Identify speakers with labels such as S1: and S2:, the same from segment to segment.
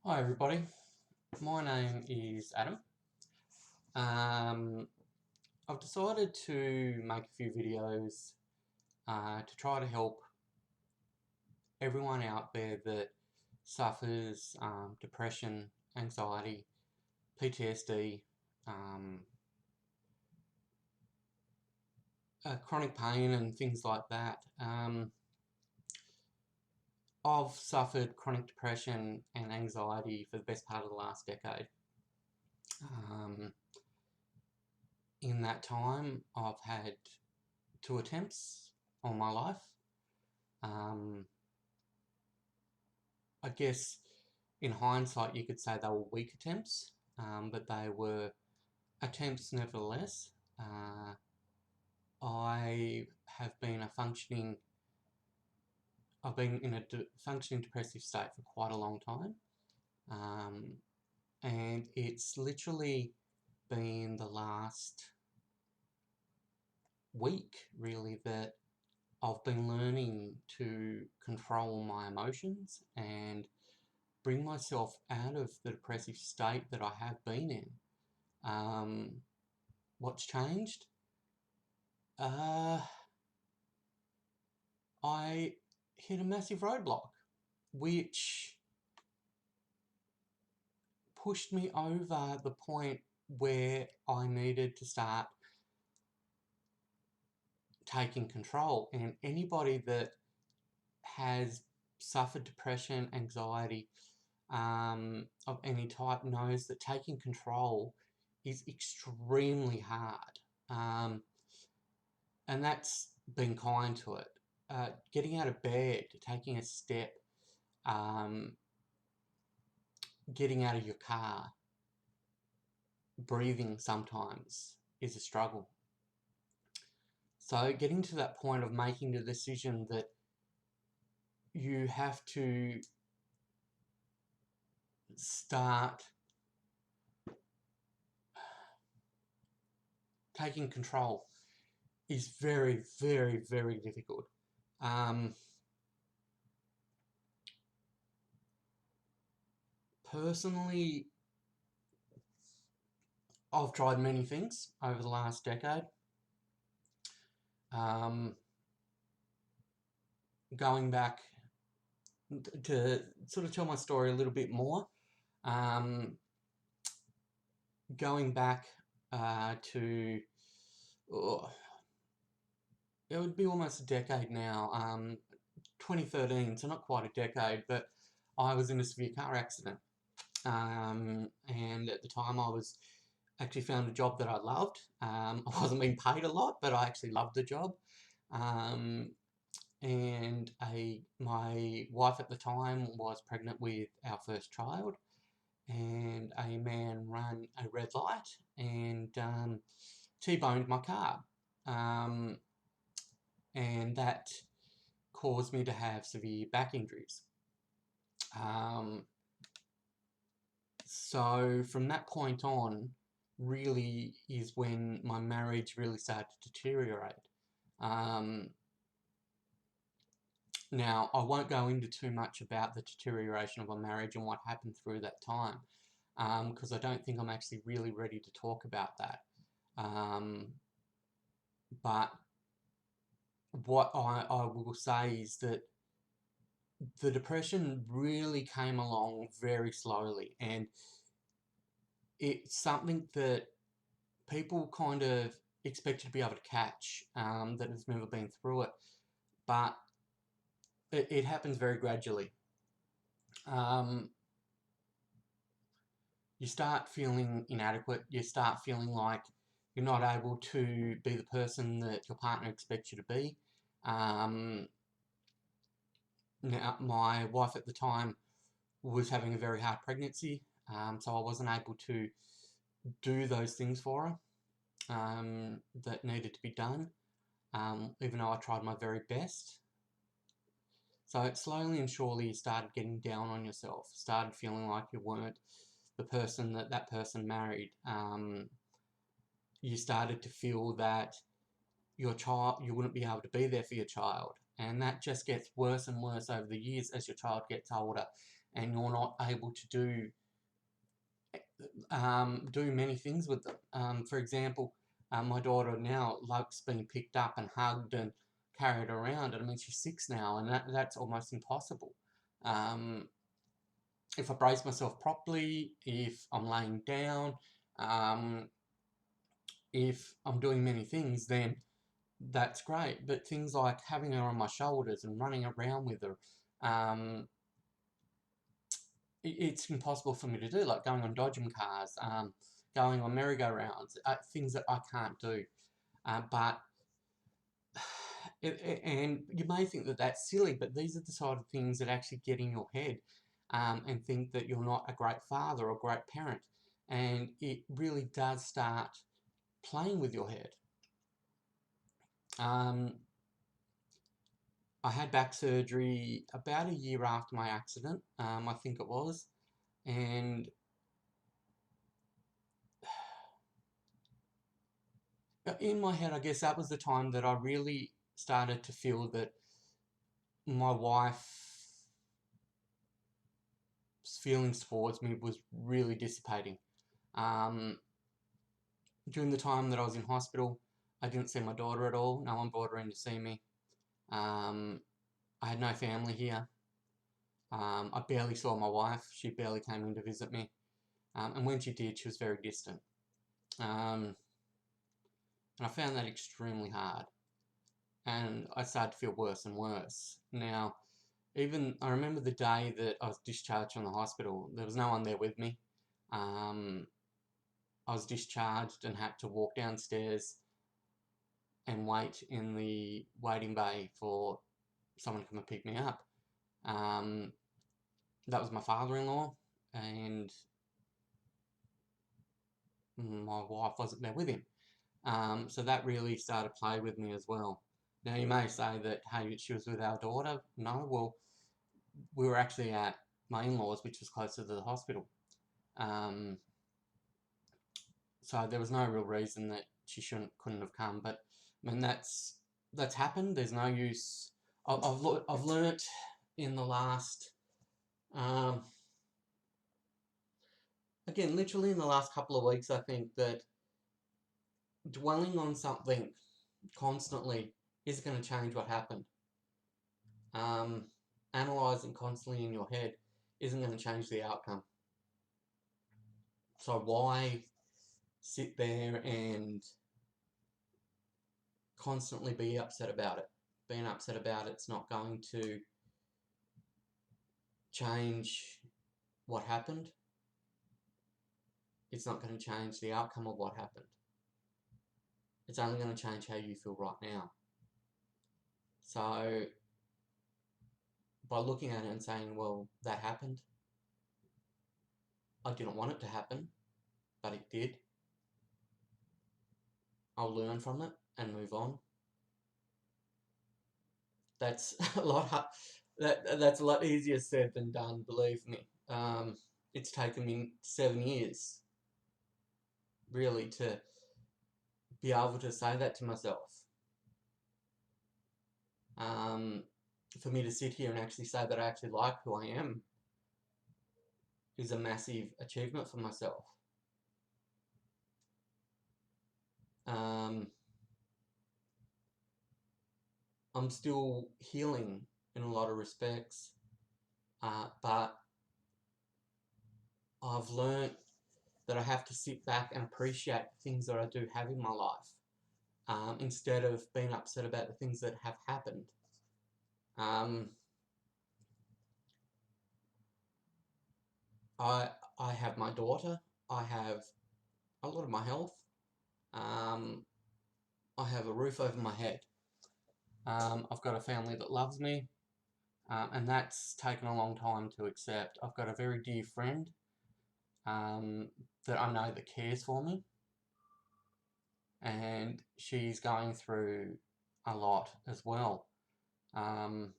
S1: Hi everybody, my name is Adam. I've decided to make a few videos to try to help everyone out there that suffers depression, anxiety, PTSD, um, chronic pain and things like that. I've suffered chronic depression and anxiety for the best part of the last decade. Um, in that time, I've had two attempts on my life. Um, I guess in hindsight, you could say they were weak attempts, but they were attempts nevertheless. I have been I've been in a functioning depressive state for quite a long time. Um, and it's literally been the last week, really, that I've been learning to control my emotions and bring myself out of the depressive state that I have been in. Um, what's changed? Uh, I hit a massive roadblock, which pushed me over the point where I needed to start taking control. And anybody that has suffered depression, anxiety of any type knows that taking control is extremely hard. And that's being kind to it. Getting out of bed, taking a step, um, getting out of your car, breathing sometimes is a struggle. So getting to that point of making the decision that you have to start taking control is very, very, very difficult. Um, Personally, I've tried many things over the last decade. Um, Going back to sort of tell my story a little bit more, um, going back to, oh, it would be almost a decade now, 2013, so not quite a decade, but I was in a severe car accident. And at the time I was actually found a job that I loved. I wasn't being paid a lot, but I actually loved the job. Um, and my wife at the time was pregnant with our first child, and a man ran a red light and T-boned my car. Um, and that caused me to have severe back injuries. Um, so from that point on, really is when my marriage really started to deteriorate. Um, Now, I won't go into too much about the deterioration of my marriage and what happened through that time, because I don't think I'm actually really ready to talk about that. Um, but what I will say is that the depression really came along very slowly, and it's something that people kind of expect you to be able to catch, that has never been through it, but it happens very gradually. Um, you start feeling inadequate, you start feeling like you're not able to be the person that your partner expects you to be. Um, Now, my wife at the time was having a very hard pregnancy, so I wasn't able to do those things for her that needed to be done, even though I tried my very best. So slowly and surely you started getting down on yourself, started feeling like you weren't the person that that person married. You started to feel that your child, you wouldn't be able to be there for your child. And that just gets worse and worse over the years as your child gets older and you're not able to do many things with them. For example, my daughter now likes being picked up and hugged and carried around. I mean, she's 6 now, and that's almost impossible. Um, if I brace myself properly, if I'm laying down, um, if I'm doing many things, then that's great. But things like having her on my shoulders and running around with her, um, it's impossible for me to do, like going on dodgem cars, going on merry-go-rounds, things that I can't do. But and you may think that that's silly, but these are the sort of things that actually get in your head, and think that you're not a great father or great parent. And it really does start playing with your head. Um, I had back surgery about a year after my accident, I think it was, and in my head, I guess that was the time that I really started to feel that my wife's feelings towards me was really dissipating. Um, During the time that I was in hospital, I didn't see my daughter at all. No one brought her in to see me. Um, I had no family here. I barely saw my wife. She barely came in to visit me. And when she did, she was very distant. And I found that extremely hard. And I started to feel worse and worse. Now, even I remember the day that I was discharged from the hospital, there was no one there with me. I was discharged and had to walk downstairs and wait in the waiting bay for someone to come and pick me up. That was my father-in-law, and my wife wasn't there with him. So that really started to play with me as well. Now, you may say that, hey, she was with our daughter. No, well, we were actually at my in-laws, which was closer to the hospital. So there was no real reason that she couldn't have come. But I mean, that's happened. There's no use. I've learnt in the last, again, literally in the last couple of weeks, I think that dwelling on something constantly isn't going to change what happened. Analysing constantly in your head isn't going to change the outcome. So why sit there and constantly be upset about it? Being upset about it's not going to change what happened. It's not going to change the outcome of what happened. It's only going to change how you feel right now. So by looking at it and saying, well, that happened, I didn't want it to happen, but it did. I'll learn from it and move on. That's a lot. That's a lot easier said than done. Believe me. It's taken me 7 years, really, to be able to say that to myself. For me to sit here and actually say that I actually like who I am is a massive achievement for myself. I'm still healing in a lot of respects, but I've learnt that I have to sit back and appreciate the things that I do have in my life, instead of being upset about the things that have happened. I have my daughter. I have a lot of my health. I have a roof over my head. I've got a family that loves me, and that's taken a long time to accept. I've got a very dear friend that I know that cares for me, and she's going through a lot as well. And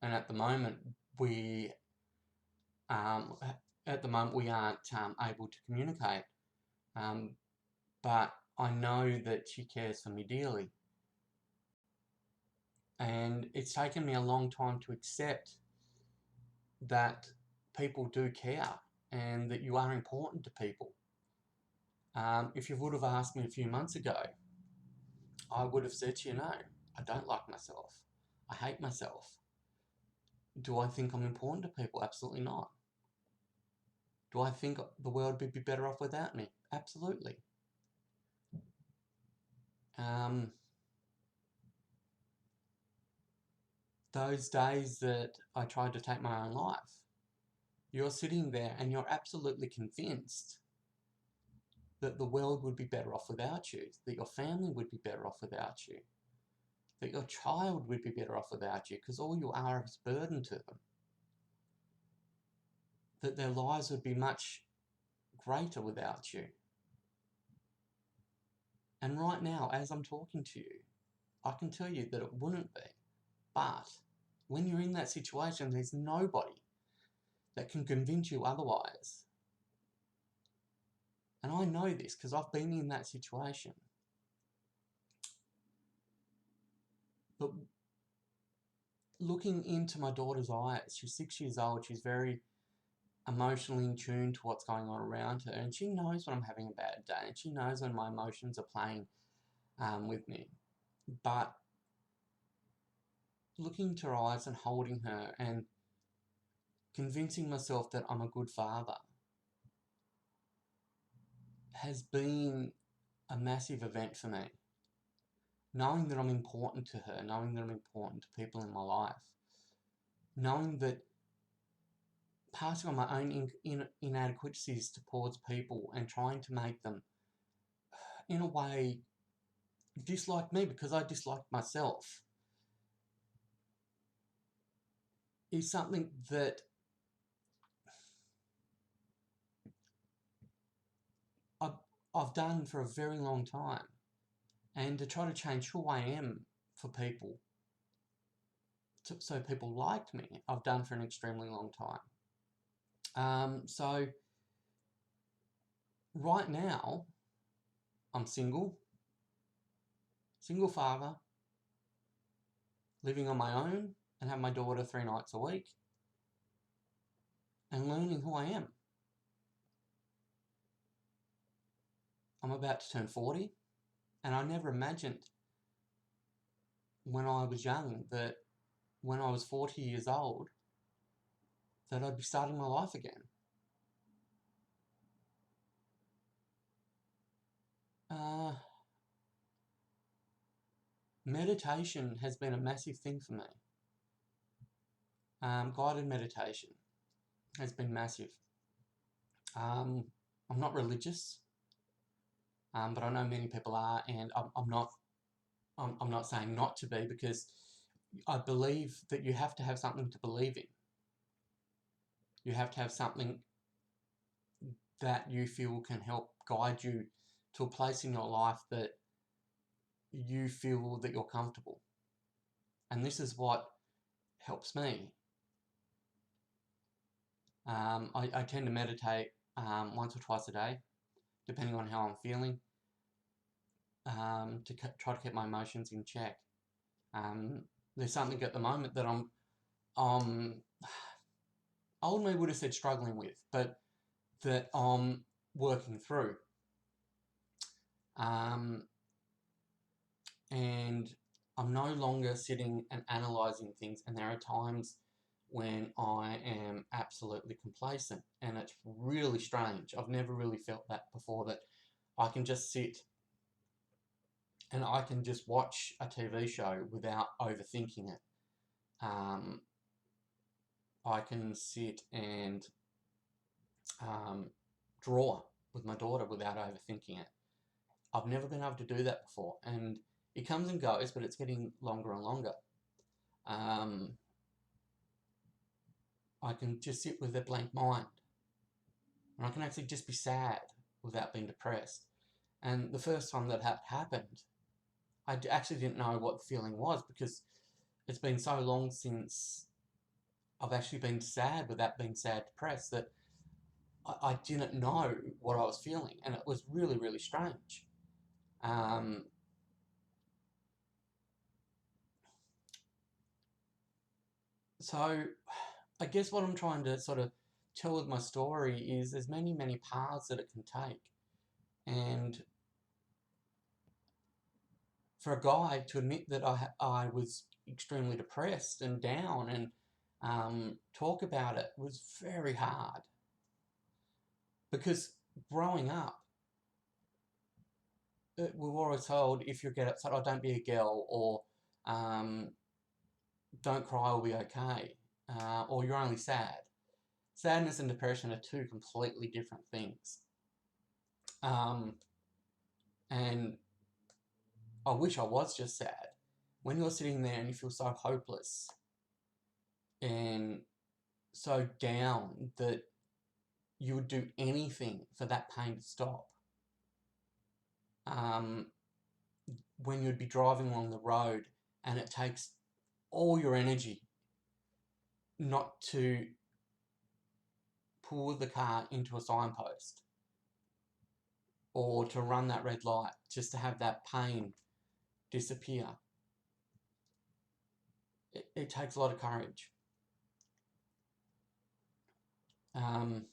S1: at the moment we aren't able to communicate, but I know that she cares for me dearly. And it's taken me a long time to accept that people do care and that you are important to people. If you would have asked me a few months ago, I would have said to you, no, I don't like myself. I hate myself. Do I think I'm important to people? Absolutely not. Do I think the world would be better off without me? Absolutely. Those days that I tried to take my own life, you're sitting there and you're absolutely convinced that the world would be better off without you, that your family would be better off without you, that your child would be better off without you, because all you are is burden to them, that their lives would be much greater without you. And right now, as I'm talking to you, I can tell you that it wouldn't be. But when you're in that situation, there's nobody that can convince you otherwise. And I know this because I've been in that situation. But looking into my daughter's eyes, she's 6 years old, she's very emotionally in tune to what's going on around her, and she knows when I'm having a bad day, and she knows when my emotions are playing with me. But looking into her eyes and holding her and convincing myself that I'm a good father has been a massive event for me. Knowing that I'm important to her, knowing that I'm important to people in my life, knowing that passing on my own inadequacies towards people and trying to make them, in a way, dislike me because I dislike myself, is something that I've done for a very long time. And to try to change who I am for people, so people liked me, I've done for an extremely long time. So right now, I'm single father, living on my own, and have my daughter 3 nights a week, and learning who I am. I'm about to turn 40, and I never imagined when I was young that when I was 40 years old that I'd be starting my life again. Meditation has been a massive thing for me. Guided meditation has been massive. I'm not religious, but I know many people are, and I'm not saying not to be, because I believe that you have to have something to believe in. You have to have something that you feel can help guide you to a place in your life that you feel that you're comfortable. And this is what helps me. I tend to meditate once or twice a day, depending on how I'm feeling, to try to keep my emotions in check. There's something at the moment that I'm old me would have said struggling with, but that I'm working through. And I'm no longer sitting and analysing things, and there are times when I am absolutely complacent, and it's really strange. I've never really felt that before, that I can just sit and I can just watch a TV show without overthinking it. I can sit and draw with my daughter without overthinking it. I've never been able to do that before, and it comes and goes, but it's getting longer and longer. I can just sit with a blank mind, and I can actually just be sad without being depressed. And the first time that happened, I actually didn't know what the feeling was, because it's been so long since I've actually been sad without being sad depressed, that I didn't know what I was feeling, and it was really, really strange. So I guess what I'm trying to sort of tell with my story is there's many, many paths that it can take. And for a guy to admit that I was extremely depressed and down and talk about it was very hard. Because growing up, we were always told, if you get upset, oh, don't be a girl, or um, don't cry, we'll be okay, or you're only sad. Sadness and depression are two completely different things. And I wish I was just sad. When you're sitting there and you feel so hopeless and so down that you would do anything for that pain to stop. When you'd be driving along the road and it takes all your energy not to pull the car into a signpost or to run that red light, just to have that pain disappear. It takes a lot of courage. And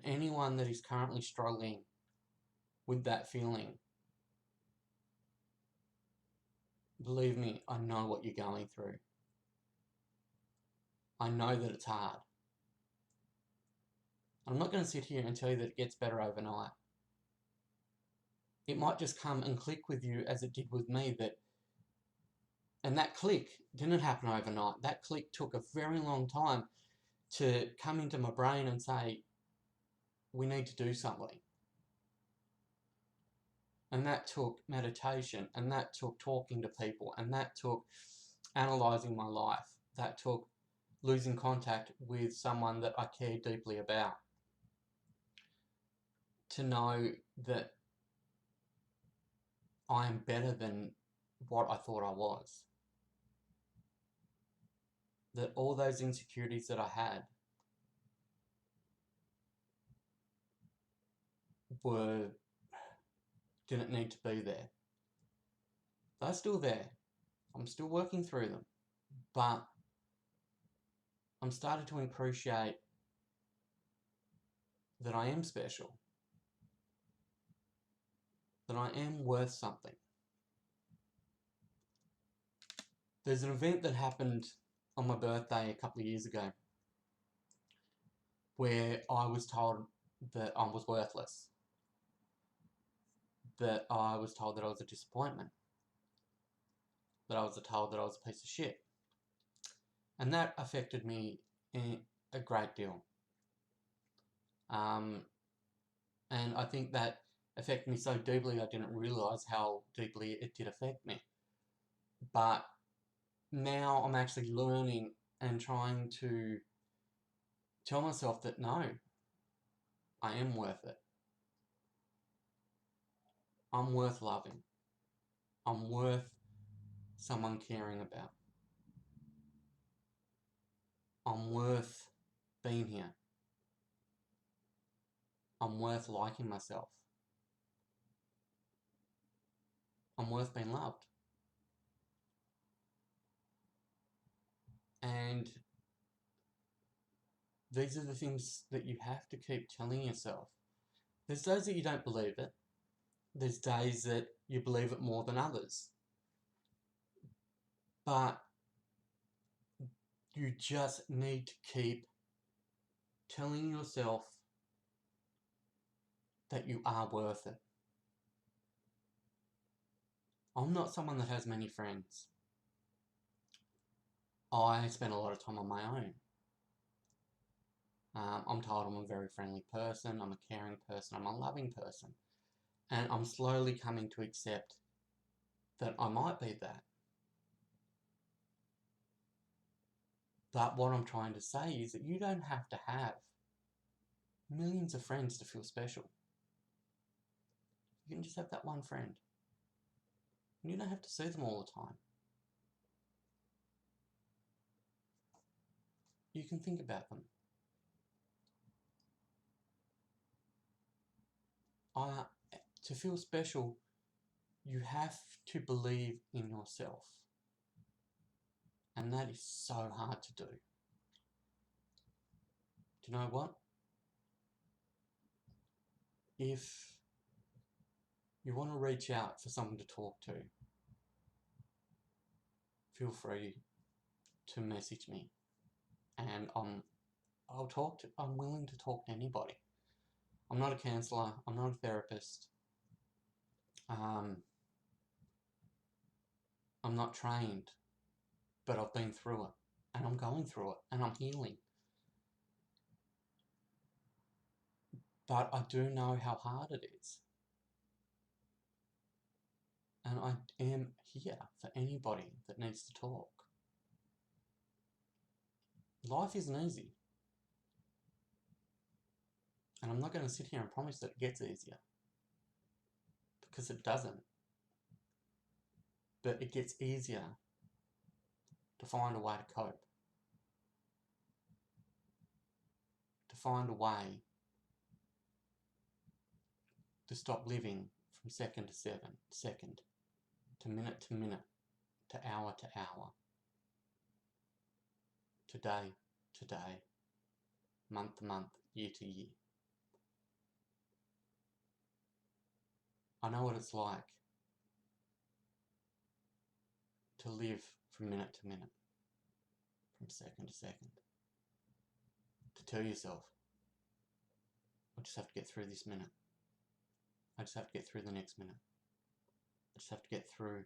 S1: anyone that is currently struggling with that feeling, believe me, I know what you're going through. I know that it's hard. I'm not going to sit here and tell you that it gets better overnight. It might just come and click with you as it did with me, and that click didn't happen overnight. That click took a very long time to come into my brain and say, we need to do something. And that took meditation, and that took talking to people, and that took analysing my life. That took losing contact with someone that I care deeply about, to know that I am better than what I thought I was. That all those insecurities that I had didn't need to be there. They're still there. I'm still working through them. But I'm starting to appreciate that I am special. That I am worth something. There's an event that happened on my birthday a couple of years ago where I was told that I was worthless. That I was told that I was a disappointment. That I was told that I was a piece of shit. And that affected me a great deal. And I think that affected me so deeply I didn't realise how deeply it did affect me. But now I'm actually learning and trying to tell myself that no, I am worth it. I'm worth loving. I'm worth someone caring about. I'm worth being here. I'm worth liking myself. I'm worth being loved. And these are the things that you have to keep telling yourself. There's days that you don't believe it. There's days that you believe it more than others. But you just need to keep telling yourself that you are worth it. I'm not someone that has many friends. I spend a lot of time on my own. I'm told I'm a very friendly person, I'm a caring person, I'm a loving person. And I'm slowly coming to accept that I might be that. But what I'm trying to say is that you don't have to have millions of friends to feel special. You can just have that one friend. And you don't have to see them all the time. You can think about them. To feel special, you have to believe in yourself. And that is so hard to do. Do you know what? If you want to reach out for someone to talk to, feel free to message me, and I'm willing to talk to anybody. I'm not a counsellor, I'm not a therapist, I'm not trained, but I've been through it, and I'm going through it, and I'm healing. But I do know how hard it is. And I am here for anybody that needs to talk. Life isn't easy. And I'm not going to sit here and promise that it gets easier. Because it doesn't. But it gets easier to find a way to cope. To find a way to stop living from second to minute, to hour, to day, month to month, year to year. I know what it's like to live from minute to minute, from second to second. To tell yourself, I just have to get through this minute. I just have to get through the next minute. I just have to get through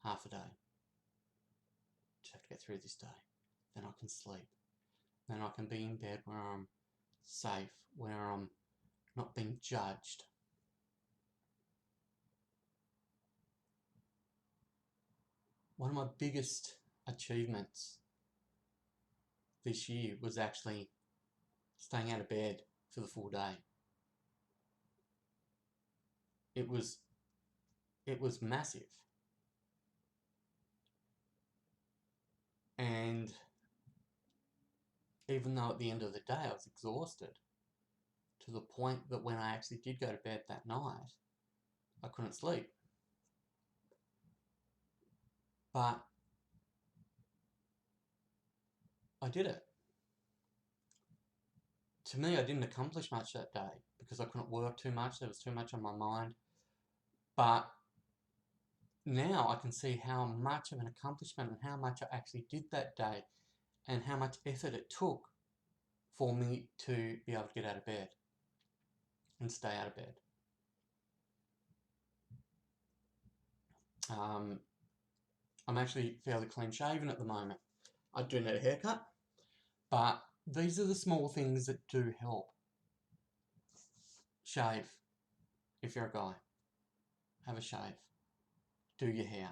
S1: half a day. I just have to get through this day. Then I can sleep. Then I can be in bed where I'm safe, where I'm not being judged. One of my biggest achievements this year was actually staying out of bed for the full day. It was massive. And even though at the end of the day I was exhausted, to the point that when I actually did go to bed that night, I couldn't sleep. But I did it. To me, I didn't accomplish much that day because I couldn't work too much. There was too much on my mind. But now I can see how much of an accomplishment and how much I actually did that day and how much effort it took for me to be able to get out of bed and stay out of bed. I'm actually fairly clean shaven at the moment. I do need a haircut, but these are the small things that do help. Shave, if you're a guy. Have a shave. Do your hair.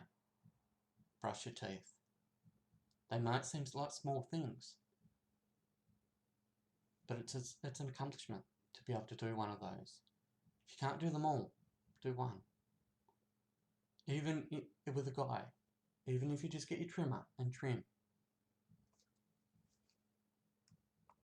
S1: Brush your teeth. They might seem like small things, but it's an accomplishment to be able to do one of those. If you can't do them all, do one. Even with a guy, even if you just get your trimmer and trim